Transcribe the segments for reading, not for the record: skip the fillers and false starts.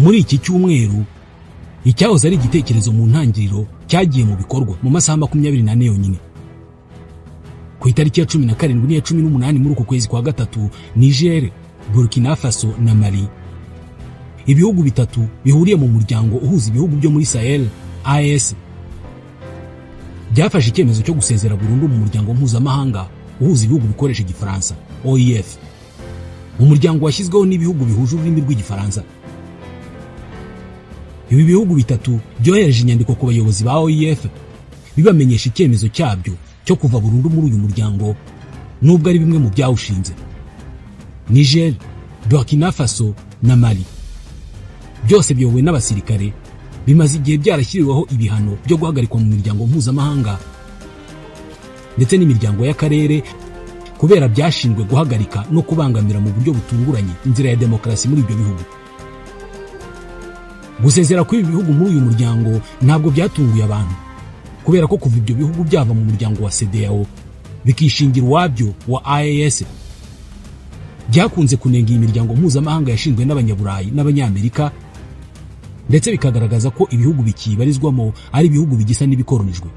Muri iki cyumweru icyahoze ari igitekerezo mu ntangiriro cyagiye mu bikorwa mu masaha 24 yonyine. Ku itariki ya 17 n'iya 18 muri uko kwezi kwa gatatu, Niger, Burkina Faso na Mali, ibihugu bitatu bihuriye mu muryango uhuza ibihugu byo muri Sahel AES, byafashe icyemezo cyo gusezera burundu mu muryango mpuzamahanga uhuza ibihugu bikoresha igifaransa OIF, umuryango washyizweho n'ibihugu bihuje ururimi rw'igifaransa. Ibi bihugu bitatu byohereje inyandiko ku bayobozi ba OIF bibamenyesha icyemezo cyabyo cyo kuva burundu muri uyu muryango, nubwo ari bimwe mu byawushinze. Niger, Burkina Faso na Mali byose biyobowe n'abasirikare bimaze igihe byarashyiriweho ibihano byo guhagarikwa mu miryango mpuzamahanga ndetse n'imiryango y'akarere kubera byashinzwe guhagarika no kubangamira mu buryo butunguranye inzira ya demokarasi muri ibyo bihugu. Gusezera kw'ibi bihugu muri uyu muryango ntabwo byatunguye abantu, kubera ko kuva ibyo bihugu byava mu muryango wa CEDEAO bikishingira uwabyo wa AES, byakunze kunenga iyi miryango mpuzamahanga yashinzwe n'abanyaburayi n'abanyamerika, ndetse bikagaragaza ko ibihugu bikibarizwamo ari ibihugu bigisa n'ibikoronijwe.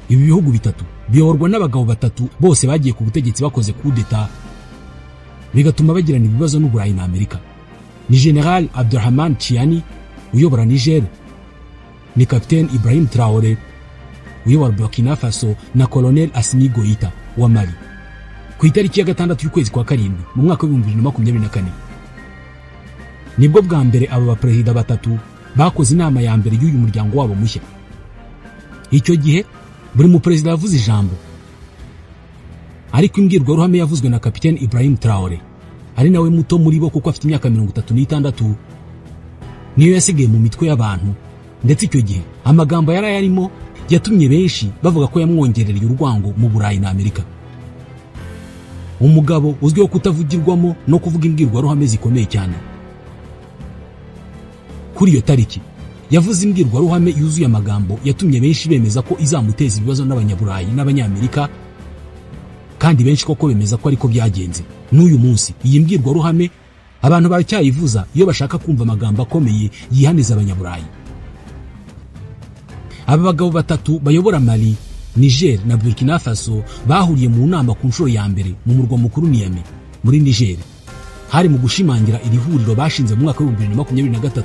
Ibi bihugu bitatu biyoborwa n'abagabo batatu bose bagiye ku butegetsi bakoze coup d'etat, bigatuma bagirana ibibazo n'Uburayi na Amerika. Ni General Abdurrahman Chiani uyobora Niger, ni Captain Ibrahim Traoré uyobora Burkina Faso na Colonel Assimi Goïta wa Mali. Ku itariki ya 6 y'ukwezi kwa karindwi mu mwaka wa 2024 nibwo bwa mbere aba baperezida batatu bakoze inama ya mbere y'uyu muryango wabo mushya. Icyo gihe buri mu perezida yavuze ijambo, ariko imbwirwaruhame yavuzwe na Captain Ibrahim Traoré, ari nawe muto muri bo kuko afite imyaka 36, niyo yasigaye mu mitwe y'abantu, ndetse icyo gihe amagambo yarimo yatumye benshi bavuga ko yamwongerereye urwango mu Burayi na Amerika. Umugabo uzwiho kutavugirwamo no kuvuga imbwirwaruhame zikomeye cyane. Kuri iyo tariki yavuze imbwirwaruhame yuzuye amagambo yatumye benshi bemeza ko izamuteza ibibazo n'abanyaburayi n'abanyamerika, kandi benshi koko bemeza ko ariko byagenze. N'uyu munsi iyi mbwirwaruhame abantu baracyayivuza iyo bashaka kumva amagambo akomeye yihaniza abanyaburayi. Aba bagabo batatu bayobora Mali, Niger na Burkina Faso bahuriye mu nama ku nshuro ya mbere mu murwa mukuru Niamey muri Niger. Hari mu gushimangira iri huriro bashinze mu mwaka wa 2023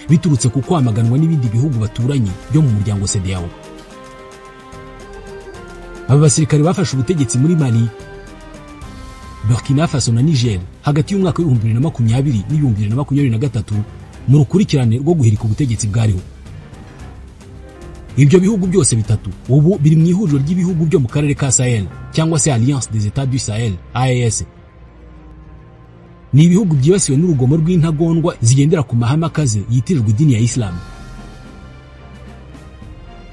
biturutse ku kwamaganwa n'ibindi bihugu baturanye byo mu muryango CEDEAO. Aba basirikare bafashe ubutegetsi muri Mali, Burkina Faso na Niger hagati y'umwaka wa 2020 n'2023 mu rukurikirane rwo guhirika ubutegetsi bwariho. Ibyo bihugu byose bitatu ubu biri mu ihuriro ry'ibihugu byo mu karere ka Sahel cyangwa se Alliance des États du Sahel AES. Ni ibihugu byibasiwe n'urugomo rw'intagondwa zigendera ku mahame akaze yitirirwa idini ya Islam.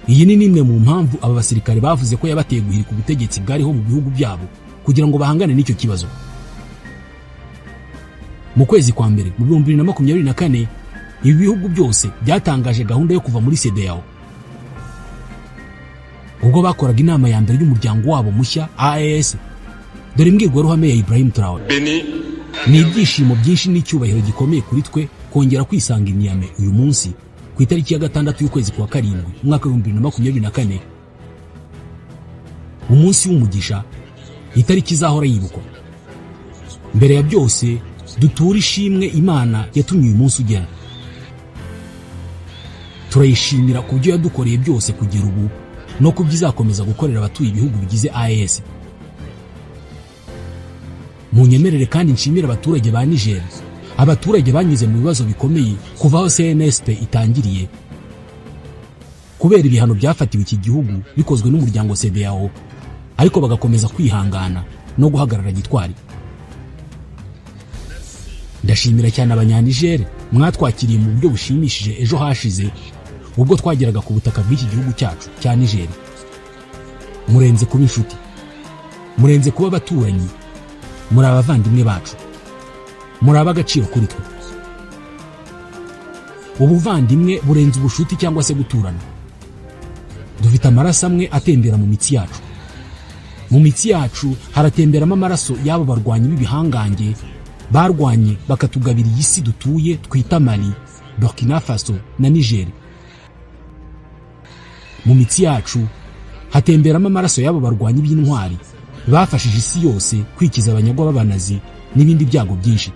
Iyi ni nimwe mu mpamvu aba basirikare bavuze ko yabateye guhirika ubutegetsi bwariho mu bihugu byabo kugira ngo bahangane n'icyo kibazo. Mu kwezi kwa mbere mu 2024 ibi bihugu byose byatangaje gahunda yo kuva muri CEDEAO. Ubwo bakoraga inama ya mbere y'umuryango wabo mushya AES, dore imbwirwaruhame ya Ibrahim Traoré: ni ibyishimo byinshi n'icyubahiro gikomeye kuri twe kongera kwisanga Niamey uyu munsi ku itariki ya 6 y'ukwezi kwa karindwi umwaka wa 2024, umunsi w'umugisha, itariki izahora yibukwa. Mbere ya byose dutura ishimwe Imana yatumye uyu munsi ugera. Turayishimira ku byo yadukoreye byose kugera ubu no kubyizakomeza gukorera abatuye ibihugu bigize AES. Munyemerere kandi nshimira abaturage ba Niger, abaturage banyuze mu bibazo bikomeye kuva aho CNSP itangiriye, kubera ibihano byafatiwe iki gihugu bikozwe n'umuryango CEDEAO, ariko bagakomeza kwihangana no guhagarara gitwari. Ndashimira cyane abanyaniger mwatwakiriye mu buryo bushimishije ejo hashize ubwo twageraga ku butaka bw'iki gihugu cyacu cya Niger. Murenze kuba inshuti, murenze kuba abaturanyi, muri abavandimwe bacu, muri ab'agaciro kuri twe. Ubuvandimwe burenze ubushuti cyangwa se guturana. Dufite amaraso amwe atembera mu mitsi yacu. Mu mitsi yacu haratemberamo amaraso y'abo barwanyi b'ibihangange barwanye bakatugabira iyi si dutuye twita Mali, Burkina Faso na Niger. Mu mitsi yacu hatemberamo amaraso y'abo barwanyi b'intwari bafashije isi yose kwikiza abanyagwa b'abanazi n'ibindi byago byinshi.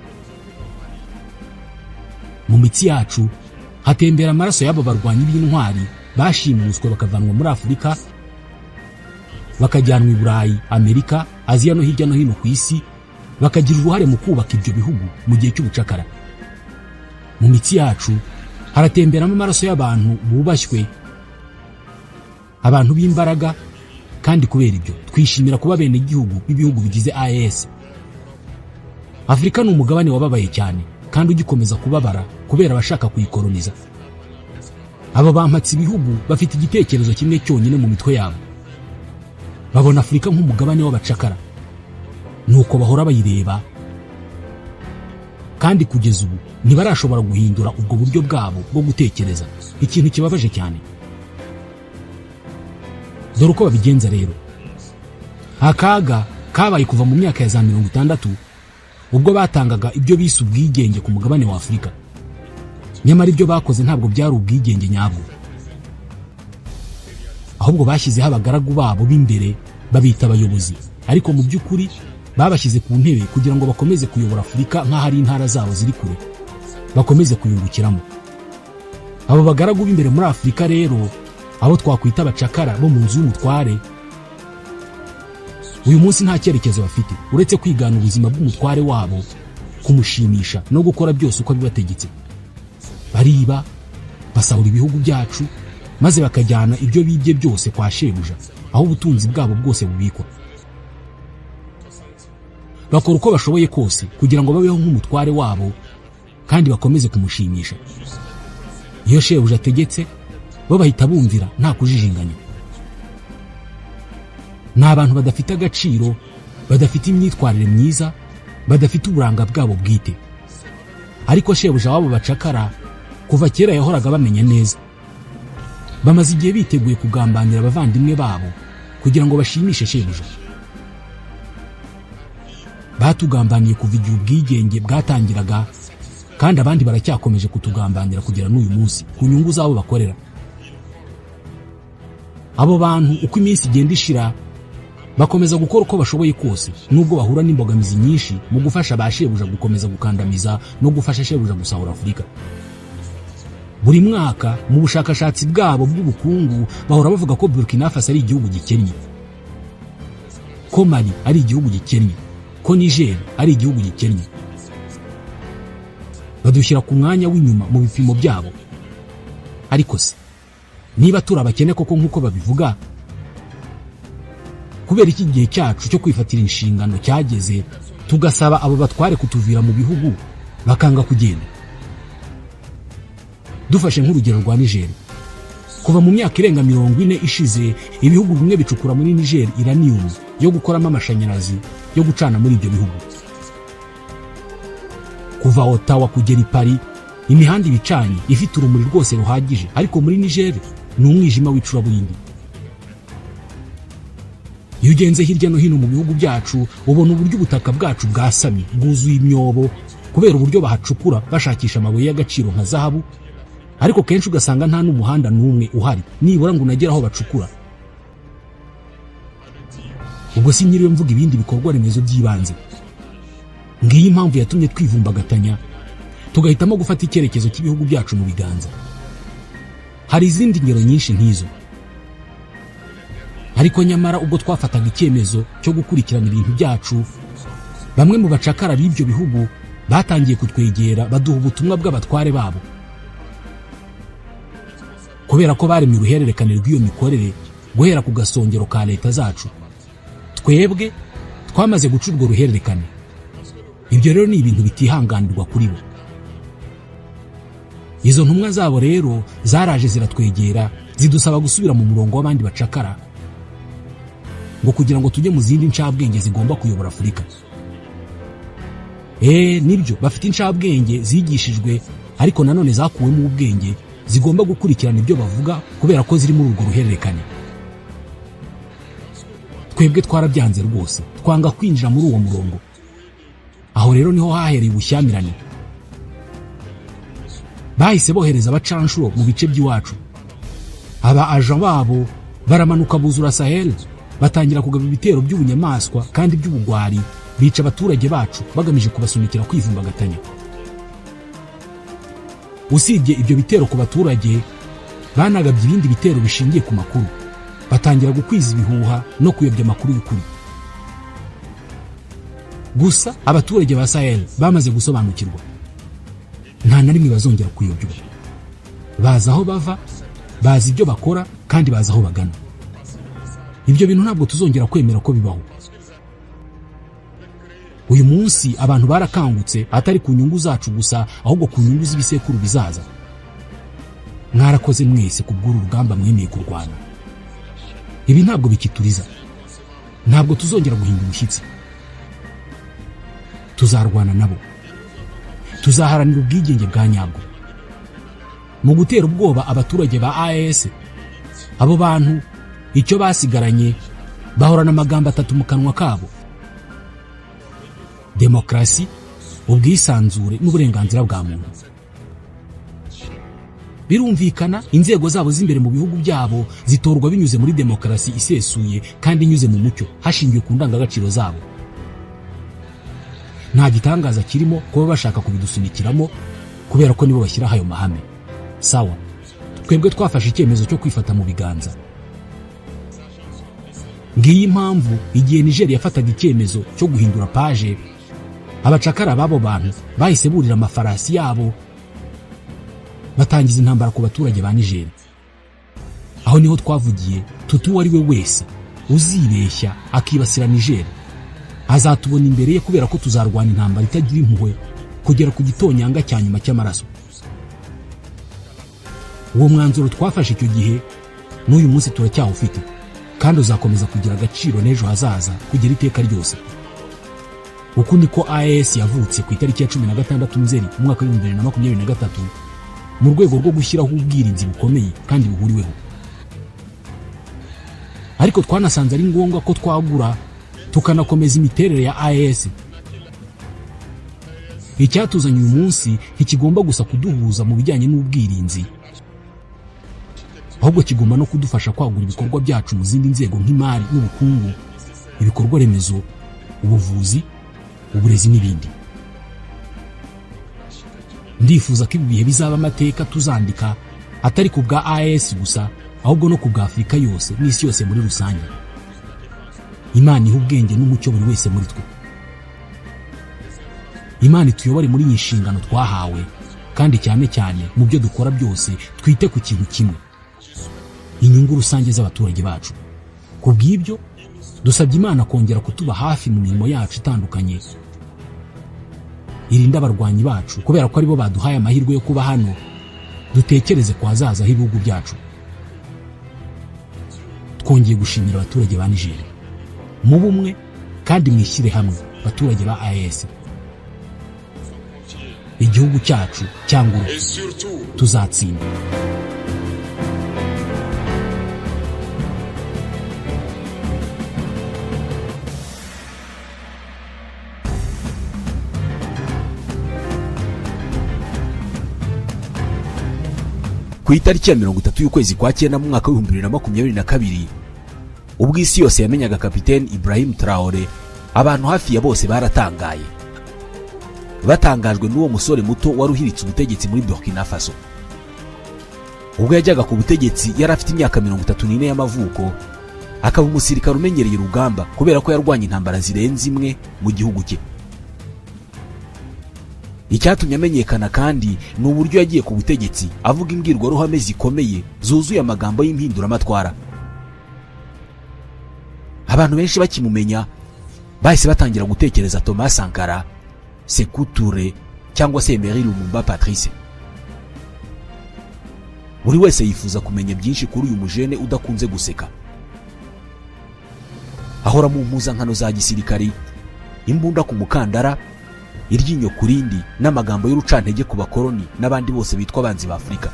Mu mitsi yacu hatembera amaraso y'abo barwanyi b'intwari bashimuswe bakavanwa muri Afurika bakajyanwa i Burayi, Amerika, Aziya no hirya no hino ku isi, bakagira uruhare mu kubaka ibyo bihugu mu gihe cy'ubucakara. Mu mitsi yacu haratemberamo amaraso y'abantu bubashywe, abantu b'imbaraga, kandi kubera ibyo twishimira kuba bene igihugu b'ibihugu bigize AES. Afurika ni umugabane wababaye cyane kandi ugikomeza kubabara kubera abashaka kuyikoloniza. Aba bampatse ibihugu bafite igitekerezo kimwe cyonyine mu mitwe yabo. Babona Afurika nk'umugabane w'abacakara, nuko bahora bayireba, kandi kugeza ubu ntibarashobora guhindura ubwo buryo bwabo bwo gutekereza. Ikintu kibabaje cyane. Dore uko babigenza rero. Akaga kabaye kuva mu myaka ya za 60 ubwo batangaga ibyo bise ubwigenge ku mugabane wa Afurika. Nyamara ibyo bakoze ntabwo byari ubwigenge nyabwo, ahubwo bashyizeho abagaragu babo b'imbere babita abayobozi, ariko mu by'ukuri babashyize ku ntebe kugira ngo bakomeze kuyobora Afurika nk'aho ari intara zabo ziri kure, bakomeze kuyungukiramo. Abo bagaragu b'imbere muri Afurika rero, abo twakwita abacakara bo mu nzu y'umutware, uyu munsi nta cyerekezo bafite uretse kwigana ubuzima bw'umutware wabo, kumushimisha no gukora byose uko bibategetse. Bariba, basahura ibihugu byacu, maze bakajyana ibyo bibye byose kwa shebuja, aho ubutunzi bwabo bwose bubikwa. Bakora uko bashoboye kose kugira ngo babeho nk'umutware wabo kandi bakomeze kumushimisha. Iyo shebuja ategetse, bo bahita bumvira nta kujijinganya. Ni abantu badafite agaciro, badafite imyitwarire myiza, badafite uburanga bwabo bwite. Ariko shebuja wabo bacakara kuva kera yahoraga bamenya neza. Bamaze igihe biteguye kugambanira abavandimwe babo kugira ngo bashimishe shebuja. Batugambaniye kuva igihe ubwigenge bwatangiraga, kandi abandi baracyakomeje kutugambanira kugera n'uyu munsi ku nyungu zabo bakorera. Abo bantu uko iminsi igenda ishira bakomeza gukora uko bashoboye kose, nubwo bahura n'imbogamizi nyinshi mu gufasha ba shebuja gukomeza gukandamiza no gufasha shebuja gusahura Afurika. Buri mwaka mu bushakashatsi bwabo bw'ubukungu bahora bavuga ko Burkina Faso ari igihugu gikennye, ko Mali ari igihugu gikennye, ko Niger ari igihugu gikennye. Badushyira ku mwanya w'inyuma mu bipimo byabo. Ariko se niba turabakene koko nk'uko babivuga, kubera iki gihe cyacu cyo kwifatira inshingano cyageze tugasaba abo batware kutuvira mu bihugu bakanga kugenda? Dufashe nk'urugero rwa Niger. Kuva mu myaka irenga 40 ishize, ibihugu bimwe bicukura muri Niger uranium yo gukoramo amashanyarazi yo gucana muri ibyo bihugu. Kuva Ottawa kugera i Paris, imihanda ibicanye ifite urumuri rwose ruhagije, ariko muri Niger ni umwijima w'icuraburindi. Iyo ugenze hirya no hino mu bihugu byacu, ubona uburyo ubutaka bwacu bwasamye, bwuzuye imyobo kubera uburyo bahacukura bashakisha amabuye y'agaciro nka zahabu, ariko kenshi ugasanga nta n'umuhanda n'umwe uhari nibura ngo unagere aho bacukura. Ubwo si nyiriwe mvuga ibindi bikorwa remezo by'ibanze. Ngiyi impamvu yatumye twivumbagatanya tugahitamo gufata icyerekezo cy'ibihugu byacu mu biganza. Hari izindi ngero nyinshi nk'izo, ariko nyamara ubwo twafataga icyemezo cyo gukurikirana ibintu byacu, bamwe mu bacakara b'ibyo bihugu batangiye kutwegera baduha ubutumwa bw'abatware babo. Kubera ko baremye uruhererekane rw'iyo mikorere guhera ku gasongero ka leta zacu, twebwe twamaze guca urwo ruhererekane. Ibyo rero ni ibintu bitihanganirwa kuri bo. Izo ntumwa zabo rero zaraje ziratwegera zidusaba gusubira mu murongo w'abandi bacakara, ngo kugira ngo tujye mu zindi ncabwenge zigomba kuyobora Afurika. Nibyo bafite incabwenge zigishijwe, ariko nanone zakuwemo ubwenge, zigomba gukurikirana ibyo bavuga kubera ko ziri muri urwo ruhererekane. Twebwe twarabyanze rwose, twanga kwinjira muri uwo murongo. Aho rero niho hahereye ubushyamirane. Bahise bohereza abacanshuro mu bice by'iwacu. Aba aja babo baramanuka buzura Sahel, batangira kugaba ibitero by'ubunyamaswa kandi by'ubugwari, bica abaturage bacu bagamije kubasunikira kwivumbagatanya. Usibye ibyo bitero ku baturage, banagabye ibindi bitero bishingiye ku makuru, batangira gukwiza ibihuha no kuyobya amakuru y'ukuri. Gusa abaturage ba Sahel bamaze gusobanukirwa, nta na rimwe bazongera kuyobywa. Bazi aho bava, bazi ibyo bakora, kandi bazi aho bagana. Ibyo bintu ntabwo tuzongera kwemera ko bibaho. Uyu munsi abantu barakangutse, atari ku nyungu zacu gusa, ahubwo ku nyungu z'ibisekuru bizaza. Mwarakoze mwese kubw'uru rugamba mwemeye kurwana. Ibi ntabwo bikituriza, ntabwo tuzongera guhinda umushyitsi. Tuzarwana nabo, tuzaharanira ubwigenge bwa nyabwo. Mu gutera ubwoba abaturage ba AES, abo bantu icyo basigaranye bahorana amagambo atatu mu kanwa kabo: demokarasi, ubwisanzure n'uburenganzira bwa muntu. Birumvikana inzego zabo z'imbere mu bihugu byabo zitorwa binyuze muri demokarasi isesuye kandi inyuze mu mucyo, hashingiwe ku ndangagaciro zabo. Nta gitangaza kirimo kuba bashaka kubidusunikiramo, kubera ko nibo bashyiraho ayo mahame. Sawa, twebwe twafashe icyemezo cyo kwifata mu biganza. Ngiyi impamvu igihe Niger yafataga icyemezo cyo guhindura paje, abacakara babo bantu bahise burira amafarasi yabo, batangiza intambara ku baturage ba Niger. Aho niho twavugiye tuti uwo ari we wese uzibeshya akibasira Niger azatubona imbere ye, kubera ko tuzarwana intambara itagira impuhwe kugera ku gitonyanga cya nyuma cy'amaraso. Uwo mwanzuro twafashe icyo gihe n'uyu munsi turacyawufite, kandi uzakomeza kugira agaciro n'ejo hazaza kugera iteka ryose. Uku niko AES yavutse ku itariki ya 16 Nzeri mu mwaka wa 2023 mu rwego rwo gushyiraho ubwirinzi bukomeye kandi buhuriweho. Ariko twanasanze ari ngombwa ko twagura tukanakomeza imiterere ya AES. Icyatuzanye uyu munsi ntikigomba gusa kuduhuza mu bijyanye n'ubwirinzi, ahubwo kigomba no kudufasha kwagura ibikorwa byacu mu zindi nzego nk'imari n'ubukungu, ibikorwa remezo, ubuvuzi, uburezi n'ibindi. Ndifuza ko ibi bihe bizaba amateka tuzandika, atari ku bwa AES gusa, ahubwo no ku bwa Afurika yose n'isi yose muri rusange. Imana iha ubwenge n'umucyo buri wese muri twe. Imana ituyobore muri iyi nshingano twahawe, kandi cyane cyane mu byo dukora byose twite ku kintu kimwe: inyungu rusange z'abaturage bacu. Ku bw'ibyo dusabye Imana kongera kutuba hafi mu mirimo yacu itandukanye. Irinde abarwanyi bacu, kubera ko aribo baduhaye amahirwe yo kuba hano. Dutekereze ku hazaza h'ibihugu byacu. Twongeye gushimira abaturage ba Niger. Mu bumwe kandi mwishyire hamwe, abaturage ba AES. Igihugu cyacu cyangwa tuzatsinda. Ku itariki ya 30 y'ukwezi kwa cyenda mu mwaka wa 2022, ubwo isi yose yamenyaga Kapiteni Ibrahim Traoré, abantu hafi ya bose baratangaye. Batangajwe n'uwo musore muto wari uhiritse ubutegetsi muri Burkina Faso. Ubwo yajyaga ku butegetsi yari afite imyaka 34 y'amavuko, akaba umusirikare umenyereye urugamba kubera ko yarwanye intambara zirenze imwe mu gihugu cye. Icyatumye amenyekana kandi ni uburyo yagiye ku butegetsi avuga imbwirwaruhame zikomeye zuzuye amagambo y'impinduramatwara. Abantu benshi bakimumenya bahise batangira gutekereza Thomas Sankara, Sékou Touré cyangwa se Emery Lumumba Patrice. Buri wese yifuza kumenya byinshi kuri uyu mujene udakunze guseka. Ahora mu mpuzankano za gisirikari, imbunda ku mukandara, iryinyo kurindi n'amagambo y'urucantege ku bakoloni n'abandi bose bitwa abanzi ba Afurika.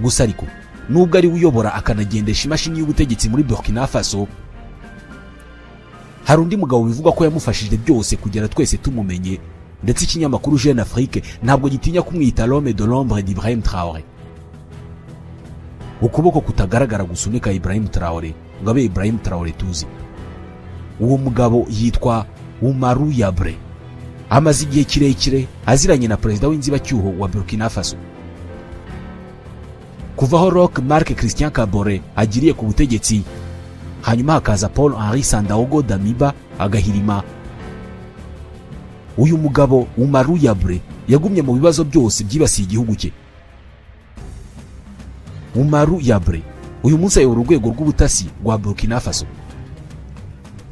Gusa ariko nubwo ari uyobora akanagendesha imashini y'ubutegetsi muri Burkina Faso, hari undi mugabo bivugwa ko yamufashije byose kugera twese tumumenye, ndetse ikinyamakuru Jeune Afrique ntabwo gitinya kumwita l'homme de l'ombre d'Ibrahim Traoré. Ukuboko kutagaragara gusunika Ibrahim Traoré ngo abe Ibrahim Traoré tuzi. Uwo mugabo yitwa Oumarou Yabre, amaze igihe kirekire aziranye na perezida w'inzibacyuho wa Burkina Faso. Kuvaho Roch Marc Christian Kabore agiriye ku butegetsi, hanyuma hakaza Paul Henri Sandaogo Damiba agahirima, uyu mugabo Oumarou Yabre yagumye mu bibazo byose byibasiye igihugu cye. Oumarou Yabre uyu munsi ayobora urwego rw'ubutasi rwa Burkina Faso.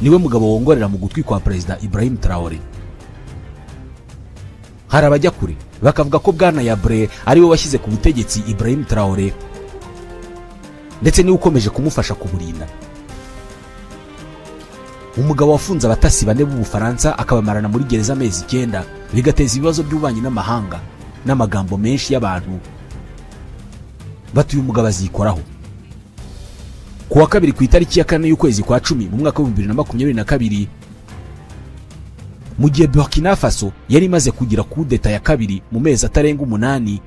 Niwe mugabo wongorera mu gutwi kwa perezida Ibrahim Traoré. Hari abajya kure bakavuga ko bwana Yabre ariwe washyize ku butegetsi Ibrahim Traoré, ndetse niwe ukomeje kumufasha kuburinda. Umugabo wafunze abatasi 4 b'Ubufaransa akabamarana muri gereza amezi 9, bigateza ibibazo by'ububanyi n'amahanga n'amagambo menshi y'abantu batuye umugabo azikoraho. Kuwa kabiri ku itariki ya 4 y'ukwezi kwa 10 mu mwaka wa 2022, mu gihe Burkina Faso yari imaze kugira kudeta ya kabiri mu mezi atarenga 8,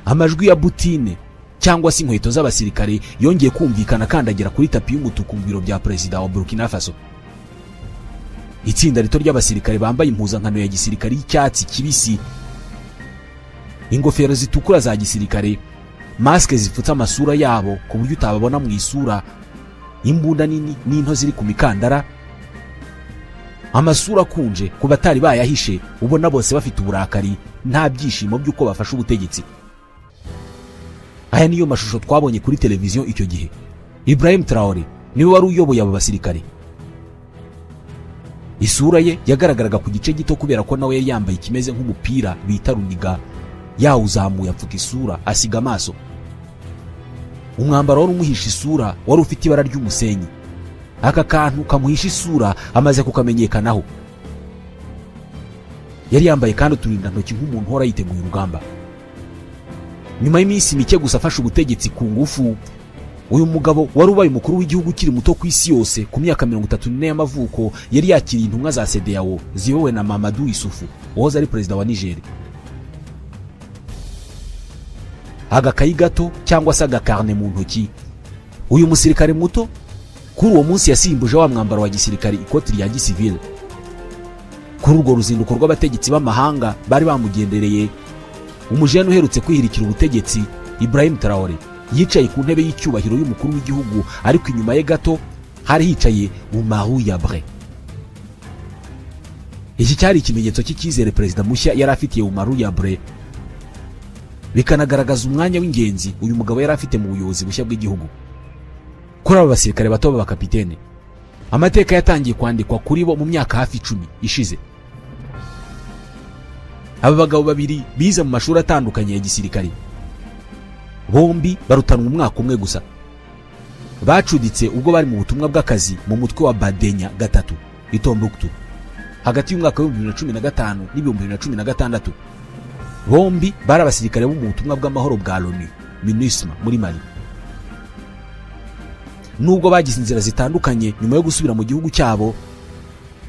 amajwi ya butine cyangwa se inkweto z'abasirikare yongeye kumvikana kandagira kuri tapi y'umutuku mu biro bya perezida wa Burkina Faso. Itsinda rito ry'abasirikare bambaye impuzankano ya gisirikare y'icyatsi kibisi, ingofero zitukura za gisirikare, maske zifutse amasura yabo ku buryo utababona mu isura, imbunda nini n'into ziri ku mikandara, amasura kunje ku batari bayahishe, ubona bose bafite uburakari nta byishimo by'uko bafashe ubutegetsi. Aya niyo mashusho twabonye kuri televiziyo icyo gihe. Ibrahim Traoré niwe wari uyoboye abo basirikare. Isura ye yagaragaraga ku gice gito kubera ko nawe yari yambaye ikimeze nk'umupira bita runiga, yawuzamuye apfuka isura asiga amaso. Umwambaro wari umuhisha isura wari ufite ibara ry'umusenyi. Aka kantu kamuhisha isura amaze kukamenyekanaho. Yari yambaye kandi uturindantoki nk'umuntu uhora yiteguye urugamba. Nyuma y'iminsi mike gusa afashe ubutegetsi ku ngufu, uyu mugabo wari ubaye umukuru w'igihugu ukiri muto ku isi yose ku myaka 34 y'amavuko yari yakiriye intumwa za CEDEAO ziyobowe na Mamadou Issoufou wahoze ari perezida wa Niger. Agakayi gato cyangwa se agakarne mu ntoki, uyu musirikare muto kuri uwo munsi yasimbuje wa mwambaro wa gisirikare ikoti rya gisivile. Kuri urwo ruzinduko rw'abategetsi b'amahanga bari bamugendereye, umujene uherutse kwihirikira ubutegetsi Ibrahim Traoré yicaye ku ntebe y'icyubahiro y'umukuru w'igihugu, ariko inyuma ye gato hari hicaye Oumarou Yabre. Iki cyari ikimenyetso cy'icyizere perezida mushya yari afitiye Oumarou Yabre, bikanagaragaza umwanya w'ingenzi uyu mugabo yari afite mu buyobozi bushya bw'igihugu. Kuri aba basirikare bato b'abakapitene, amateka yatangiye kwandikwa kuri bo mu myaka hafi 10 ishize. Aba bagabo babiri bize mu mashuri atandukanye ya gisirikare, bombi barutanwa umwaka umwe gusa. Bacuditse ubwo bari mu butumwa bw'akazi mu mutwe wa Badenya gatatu i Tombouctou hagati y'umwaka wa 2015 n'2016. Bombi bari abasirikare bo mu butumwa bw'amahoro bwa l'ONU MINUSMA muri Mali. Nubwo bagize inzira zitandukanye nyuma yo gusubira mu gihugu cyabo,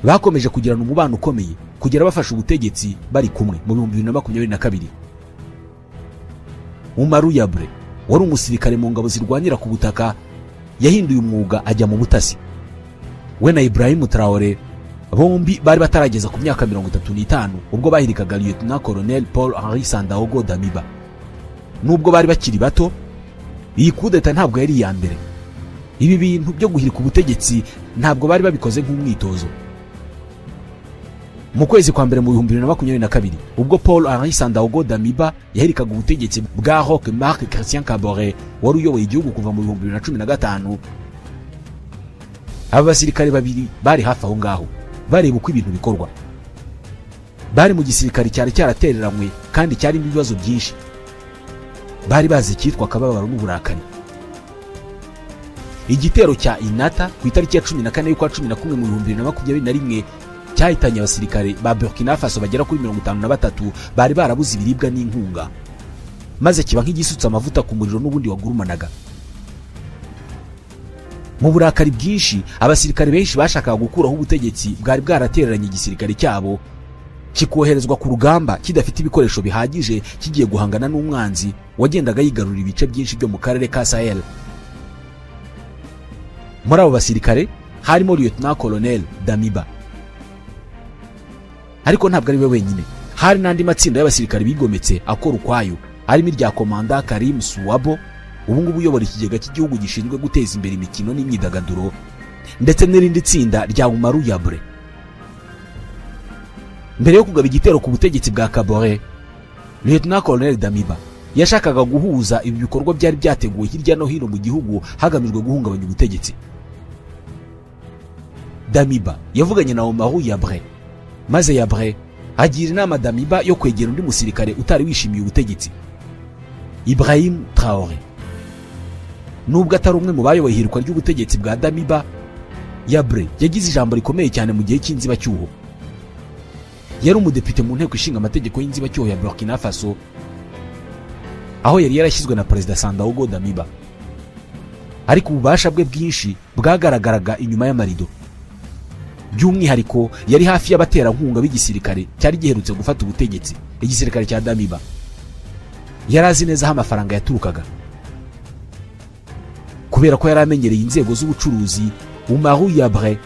bakomeje kugirana umubano ukomeye kugera bafashe ubutegetsi bari kumwe mu 2022. Oumarou Yabre wari umusirikare mu ngabo zirwanira ku butaka, yahinduye umwuga ajya mu butasi. We na Ibrahim Traoré bombi bari batarageza ku myaka 35 ubwo bahirikaga Lieutenant Colonel Paul Henri Sandaogo Damiba. Nubwo bari bakiri bato, iyi kudeta ntabwo yari iya mbere. Ibi bintu byo guhirika ubutegetsi ntabwo bari babikoze nk'umwitozo. Mu kwezi kwa mbere mu 2022 ubwo Paul Henri Sandaogo Damiba yahirikaga ubutegetsi bwa Roch Marc Christian Kabore wari uyoboye igihugu kuva mu 2015, aba basirikare babiri bari hafi aho ngaho bareba uko ibintu bikorwa. Bari mu gisirikare cyari cyaratereranywe kandi cyari ibibazo byinshi. Bari bazi cyitwa kababaro n'uburakari. Igitero cya Inata ku itariki ya 14 y'ukwa 11 mu 2021 cyahitanye abasirikare ba Burkina Faso bagera kuri 53 bari barabuze ibiribwa n'inkunga, maze kiba nk'igisutse amavuta ku muriro n'ubundi wagurumanaga. mu burakari bwinshi abasirikare benshi bashakaga gukuraho ubutegetsi bwari bwaratereranye igisirikare cyabo kikoherezwa ku rugamba kidafite ibikoresho bihagije kigiye guhangana n'umwanzi wagendaga yigarurira ibice byinshi byo mu karere ka Sahel. Muri abo basirikare harimo Lieutenant Colonel Damiba. Ariko ntabwo ari we wenyine, hari n'andi matsinda y'abasirikare bigometse akora ukwayo, arimo irya Komanda Karim Suwabo, ubu ngubu uyobora ikigega cy'igihugu gishinzwe guteza imbere imikino n'imyidagaduro, ndetse n'irindi tsinda rya Umaru Yabre. Mbere yo kugaba igitero ku butegetsi bwa Kabore, Lieutenant Colonel Damiba yashakaga guhuza ibi bikorwa byari byateguwe hirya no hino mu gihugu hagamijwe guhungabanya ubutegetsi. Damiba yavuganye na Umaru Yabre, maze Yabre agira inama Damiba yo kwegera undi musirikare utari wishimiye ubutegetsi, Ibrahim Traoré. Nubwo atari umwe mu bayoboye ihirikwa ry'ubutegetsi bwa Damiba, Yabre yagize ijambo rikomeye cyane mu gihe cy'inzibacyuho. Yari umudepite mu nteko ishinga amategeko y'inzibacyuho ya Burkina Faso, aho yari yarashyizwe na Perezida Sandaogo Damiba. Ariko ububasha bwe bwinshi bwagaragaraga inyuma y'amarido. By'umwihariko yari hafi y'abaterankunga b'igisirikare cyari giherutse gufata ubutegetsi, igisirikare cya Damiba. Yari azi neza aho amafaranga yaturukaga. Kubera ko yari amenyereye inzego z'ubucuruzi, Umaru Yabre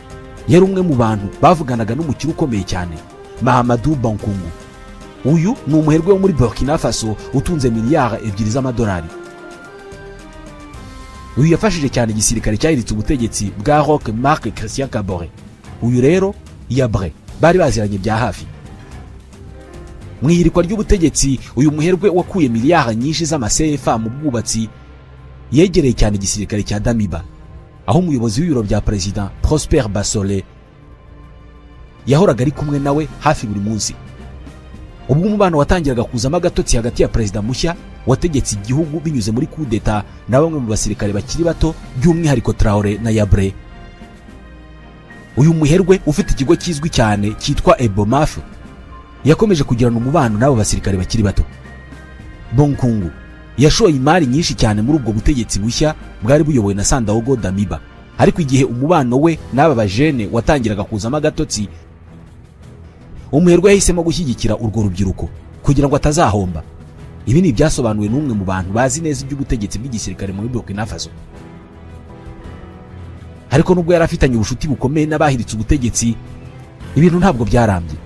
yari umwe mu bantu bavuganaga n'umukire ukomeye cyane, Mahamadou Bankungu. Uyu ni umuherwe wo muri Burkina Faso utunze miliyari 2 z'amadolari. Uyu yafashije cyane igisirikare cyahiritse ubutegetsi bwa Roch Marc Christian Kabore. Uyu rero Yabre bari baziranye bya hafi. Mu ihirikwa ry'ubutegetsi, uyu muherwe wakuye miliyari nyinshi z'amasefa mu bwubatsi yegereye cyane igisirikare cya Damiba, aho umuyobozi w'ibiro bya President Prosper Basole yahoraga ari kumwe nawe hafi buri munsi. Ubwo umubano watangiraga kuzamo agatotsi hagati ya Perezida mushya wategetse igihugu binyuze muri coup d'etat na bamwe mu basirikare bakiri bato, by'umwihariko Traoré na Yabre. Uyu muherwe ufite ikigo kizwi cyane cyitwa Ebomaf yakomeje kugirana umubano n'abo basirikare bakiri bato. Bankungu yashoye imari nyinshi cyane muri ubwo butegetsi bushya bwari buyobowe na Sandaogo Damiba. Ariko igihe umubano we n'aba bajene watangiraga kuzamo agatotsi, umuherwe yahisemo gushyigikira urwo rubyiruko kugira ngo atazahomba. Ibi ni byasobanuwe n'umwe mu bantu bazi neza iby'ubutegetsi bw'igisirikare muri Burkina Faso. Ariko nubwo yari afitanye ubushuti bukomeye n'abahiritse ubutegetsi, ibintu ntabwo byarambye.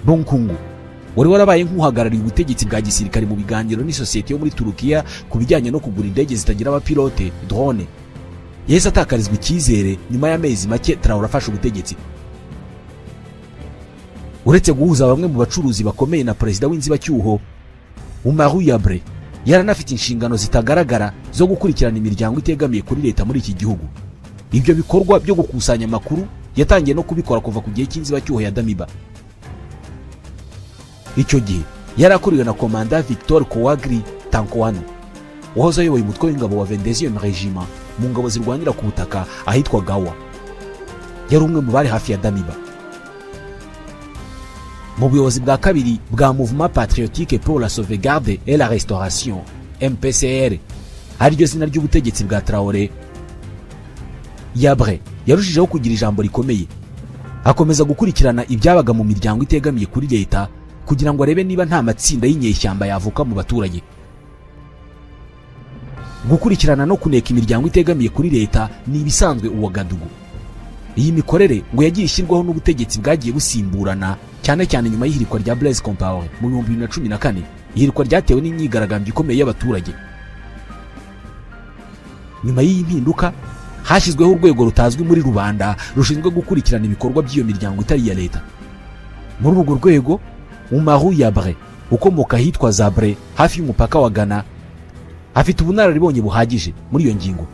Bankungu wari warabaye nk'uhagarariye ubutegetsi bwa gisirikare mu biganiro n'isosiyete yo muri Turukiya ku bijyanye no kugura indege zitagira abapilote, drone. Yahise atakarizwa icyizere nyuma y'amezi make Traoré afashe ubutegetsi. Uretse guhuza bamwe mu bacuruzi bakomeye na perezida w'inzibacyuho, Umaru Yabre yaranafite inshingano zitagaragara zo gukurikirana imiryango itegamiye kuri leta muri iki gihugu. Ibyo bikorwa byo gukusanya amakuru yatangiye no kubikora kuva ku gihe cy'inzibacyuho ya Damiba. Icyo gihe yari akuriwe na Komanda Victor Kouagri Tankoano, wahoze ayoboye umutwe w'ingabo wa 22e Regiment mu ngabo zirwanira ku butaka ahitwa Gawa. Yari umwe mu bari hafi ya Damiba. Mu buyobozi bwa kabiri bwa Mouvement Patriotique pour la Sauvegarde et la Restauration, MPCR, ariryo zina ry'ubutegetsi bwa Traoré, Yabre yarushijeho kugira ijambo rikomeye. Akomeza gukurikirana ibyabaga mu miryango itegamiye kuri leta kugira ngo arebe niba nta matsinda y'inyeshyamba yavuka mu baturage. Gukurikirana no kuneka imiryango itegamiye kuri leta ni ibisanzwe Ouagadougou. Iyi mikorere ngo yagiye ishyirwaho n'ubutegetsi bwagiye busimburana, cyane cyane nyuma y'ihirikwa rya Blaise Compaoré mu 2014, ihirikwa ryatewe n'imyigaragambyo ikomeye y'abaturage. Nyuma y'iyi mpinduka hashyizweho urwego rutazwi muri rubanda rushinzwe gukurikirana ibikorwa by'iyo miryango itari ya leta. Muri urwo rwego, Umaru Yabre ukomoka ahitwa Zabre hafi y'umupaka wa Ghana afite ubunararibonye buhagije muri iyo ngingo.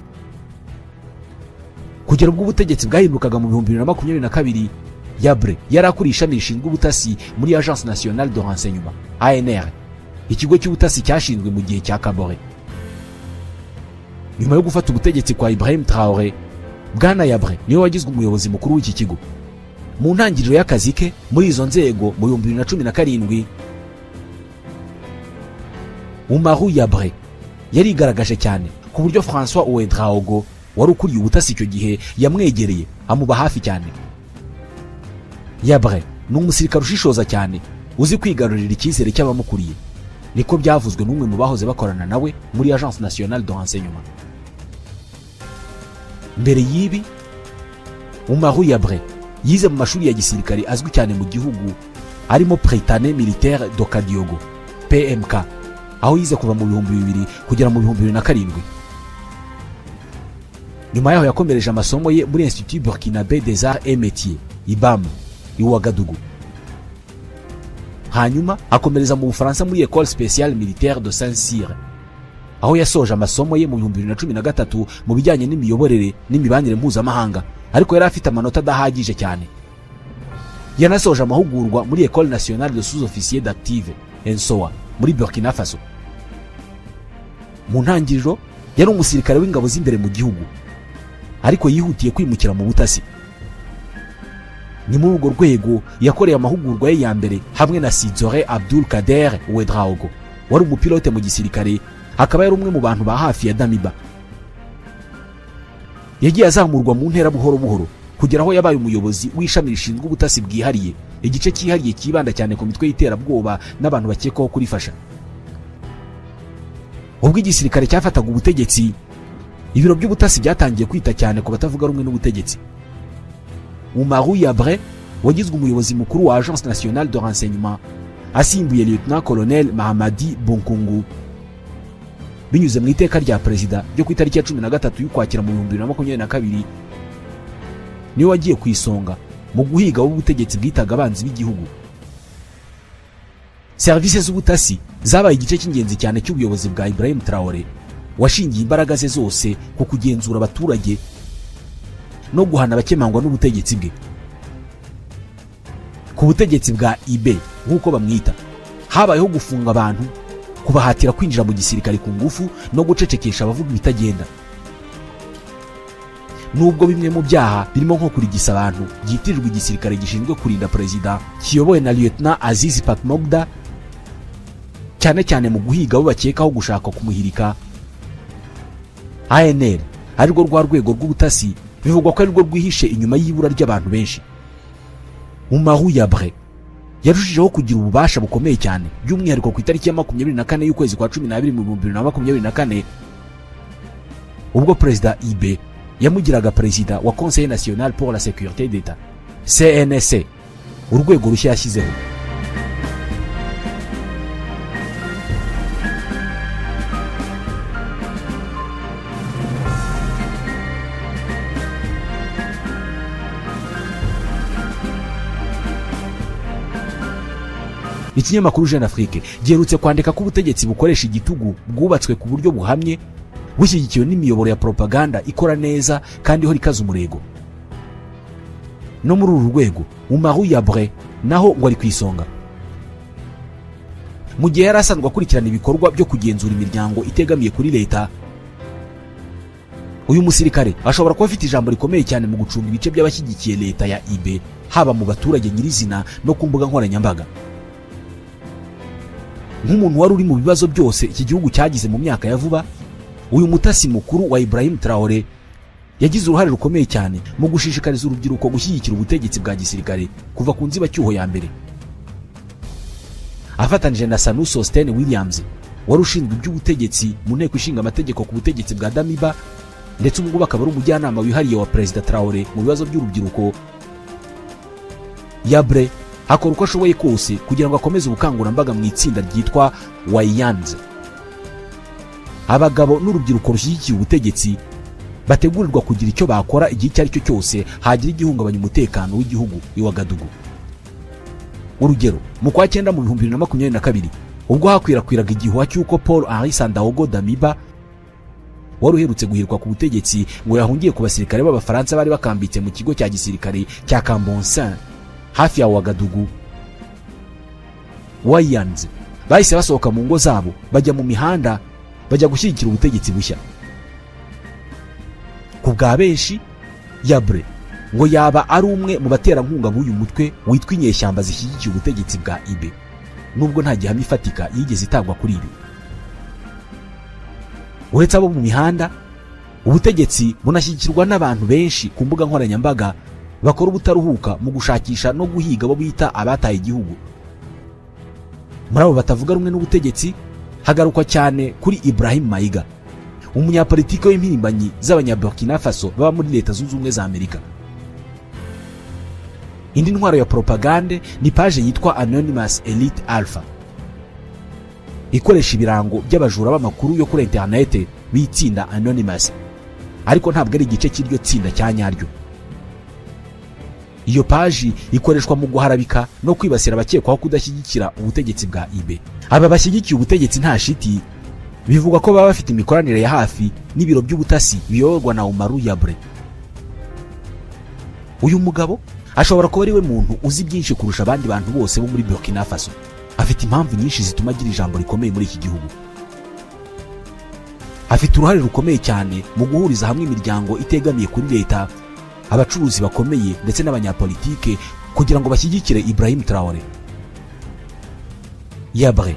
Kugera ubwo ubutegetsi bwahindukaga mu 2022, Yabre yari akuriye ishami rishinzwe ubutasi muri Agence Nationale de Renseignement ANR, ikigo cy'ubutasi cyashinzwe mu gihe cya Kabore. Nyuma yo gufata ubutegetsi kwa Ibrahim Traoré, Bwana Yabre niwe wagizwe umuyobozi mukuru w'iki kigo. Mu ntangiriro y'akazi ke muri izo nzego mu 2017, Umaru Yabre yarigaragaje cyane ku buryo François Ouedraogo wari ukuriye ubutasi icyo gihe yamwegereye amuba hafi cyane. Yabre ni umusirikare ushishoza cyane, uzi kwigarurira icyizere cy'abamukuriye, niko byavuzwe n'umwe mu bahoze bakorana nawe muri Agence Nationale de Renseignement. Mbere y'ibi, Umaru Yabre yize mu mashuri ya gisirikare azwi cyane mu gihugu arimo Prytanée Militaire de Kadiogo PMK, aho yize kuva mu 2000 kugera mu 2007. Nyuma yaho yakomereje amasomo ye muri Institut Burkinabé des Arts et Métiers IBAM i Ouagadougou. Hanyuma akomereza mu Bufaransa muri École Spéciale Militaire de Saint-Cyr, aho yasoje amasomo ye mu 2013 mu bijyanye n'imiyoborere n'imibanire mpuzamahanga, ariko yari afite amanota adahagije cyane. Yanasoje amahugurwa muri École Nationale de Sous-Officiers d'Active ENSOA muri Burkina Faso. Mu ntangiriro yari umusirikare w'ingabo z'imbere mu gihugu, ariko yihutiye kwimukira mu butasi. Ni muri urwo rwego yakoreye amahugurwa ye ya mbere hamwe na Sizore Abdul Kader Ouedraogo, wari umupilote mu gisirikare, akaba yari umwe mu bantu ba hafi ya Damiba. Yagiye azamurwa mu ntera buhoro buhoro kugera aho yabaye umuyobozi w'ishami rishinzwe ubutasi bwihariye, igice cyihariye kibanda cyane ku mitwe y'iterabwoba n'abantu bakekwaho kurifasha. Ubwo igisirikare cyafataga ubutegetsi, ibiro by'ubutasi byatangiye kwita cyane ku batavuga rumwe n'ubutegetsi. Umaru Yabre wagizwe umuyobozi mukuru wa Agence Nationale de Renseignement asimbuye Lieutenant Colonel Mahamadi Bonkungu binyuze mu iteka rya perezida ryo ku itariki ya 13 y'Ukwakira mu 2022. Niwe wagiye ku isonga mu guhiga w'ubutegetsi bwitaga abanzi b'igihugu. Service z'ubutasi zabaye igice cy'ingenzi cyane cy'ubuyobozi bwa Ibrahim Traoré, washingiye imbaraga ze zose ku kugenzura abaturage no guhana abakemangwa n'ubutegetsi bwe. Ku butegetsi bwa IB nk'uko bamwita, habayeho gufunga abantu, kubahatira kwinjira mu gisirikare ku ngufu no gucecekesha abavuga ibitagenda. Nubwo bimwe mu byaha birimo nko kurigisa abantu byitirirwa igisirikare gishinzwe kurinda perezida kiyobowe na Lieutenant Aziz Pakmogda, cyane cyane mu guhiga abo bakekaho gushaka kumuhirika. ANR arirwo rwa rwego rw'ubutasi bivugwa ko arirwo rwihishe inyuma y'ibura ry'abantu benshi. Umaru Yabre yarushijeho kugira ububasha bukomeye cyane, by'umwihariko ku itariki ya 24 y'ukwezi kwa 12 mu 2024, ubwo perezida IB yamugiraga perezida wa Conseil National pour la Sécurité d'État CNC, urwego rushya yashyizeho. Ikinyamakuru Jeune Afrique giherutse kwandika ko ubutegetsi bukoresha igitugu bwubatswe ku buryo buhamye, bushyigikiwe n'imiyoboro ya propaganda ikora neza kandi ihora ikaza umurego. No muri uru rwego Umaru Yabre naho ngo ari ku isonga. Mu gihe yari asanzwe akurikirana ibikorwa byo kugenzura imiryango itegamiye kuri leta, uyu musirikare ashobora kuba afite ijambo rikomeye cyane mu gucunga ibice by'abashyigikiye leta ya IB, haba mu baturage nyirizina no ku mbuga nkoranyambaga. Nk'umuntu wari uri mu bibazo byose iki gihugu cyagize mu myaka ya vuba, uyu mutasi mukuru wa Ibrahim Traoré yagize uruhare rukomeye cyane mu gushishikariza urubyiruko gushyigikira ubutegetsi bwa gisirikare kuva ku nzibacyuho ya mbere. Afatanije na Sanu Sosten Williams wari ushinzwe iby'ubutegetsi mu nteko ishinga amategeko ku butegetsi bwa Damiba, ndetse ubwo bakaba ari umujyanama wihariye wa Perezida Traoré mu bibazo by'urubyiruko, Yabre akora uko ashoboye kose kugira ngo akomeze ubukangurambaga mu itsinda ryitwa Wayanze. Abagabo n'urubyiruko rushyigikiye ubutegetsi bategurirwa kugira icyo bakora igihe icyo ari cyo cyose hagira igihungabanya umutekano w'igihugu i Ouagadougou. Urugero, mu kwa 9 mu 2022 ubwo hakwirakwiraga igihuha cy'uko Paul Henri Sandaogo Damiba wari uherutse guhirwa ku butegetsi ngo yahungiye ku basirikare b'Abafaransa bari bakambitse mu kigo cya gisirikare cya Cambonsin hafi ya Ouagadougou. Wayanze bahise basohoka mu ngo zabo bajya mu mihanda, bajya gushyigikira ubutegetsi bushya. Ku bwa benshi, Yabre ngo yaba ari umwe mu baterankunga b'uyu mutwe witwa inyeshyamba zishyigikiye ubutegetsi bwa IB, nubwo nta gihamya ifatika yigeze itangwa kuri ibi. Uretse abo mu mihanda, ubutegetsi bunashyigikirwa n'abantu benshi ku mbuga nkoranyambaga bakora ubutaruhuka mu gushakisha no guhiga abo bita abataye igihugu. Muri abo batavuga rumwe n'ubutegetsi hagarukwa cyane kuri Ibrahim Mayiga, umunyapolitiki w'impirimbanyi z'abanyaburkina Faso baba muri Leta Zunze Ubumwe za Amerika. Indi ntwaro ya propagande ni page yitwa Anonymous Elite Alpha, ikoresha ibirango by'abajura b'amakuru yo kuri internet bitsinda Anonymous, ariko ntabwo ari igice cy'iryo tsinda cya nyaryo. Iyo page ikoreshwa mu guharabika no kwibasira abakekwaho kudashyigikira ubutegetsi bwa IB. Aba bashyigikiye ubutegetsi nta shiti bivugwa ko baba bafite imikoranire ya hafi n'ibiro by'ubutasi biyoborwa na Umaru Yabre. Uyu mugabo ashobora kuba ari we muntu uzi byinshi kurusha abandi bantu bose bo muri Burkina Faso. Afite impamvu nyinshi zituma agira ijambo rikomeye muri iki gihugu. Afite uruhare rukomeye cyane mu guhuriza hamwe imiryango itegamiye kuri leta, abacuruzi bakomeye ndetse n'abanyapolitike kugira ngo bashyigikire Ibrahim Traoré. Yabre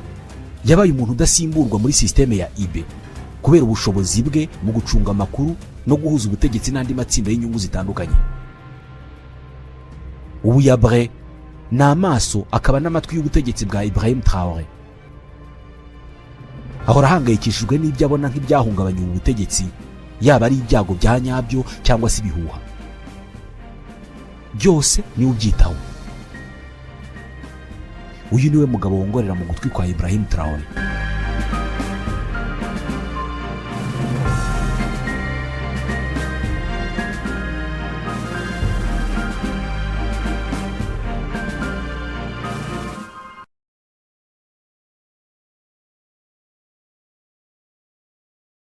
yabaye umuntu udasimburwa muri systeme ya IB kubera ubushobozi bwe mu gucunga amakuru no guhuza ubutegetsi n'andi matsinda y'inyungu zitandukanye. Ubu Yabre ni amaso akaba n'amatwi y'ubutegetsi bwa Ibrahim Traoré. Ahora ahangayikishijwe n'ibyo abona nk'ibyahungabanya ubu butegetsi, yaba ari ibyago bya nyabyo cyangwa se ibihuha. Byose ni ubyitaho. Uyu niwe mugabo wongorera mu gutwi kwa Ibrahim Traoré.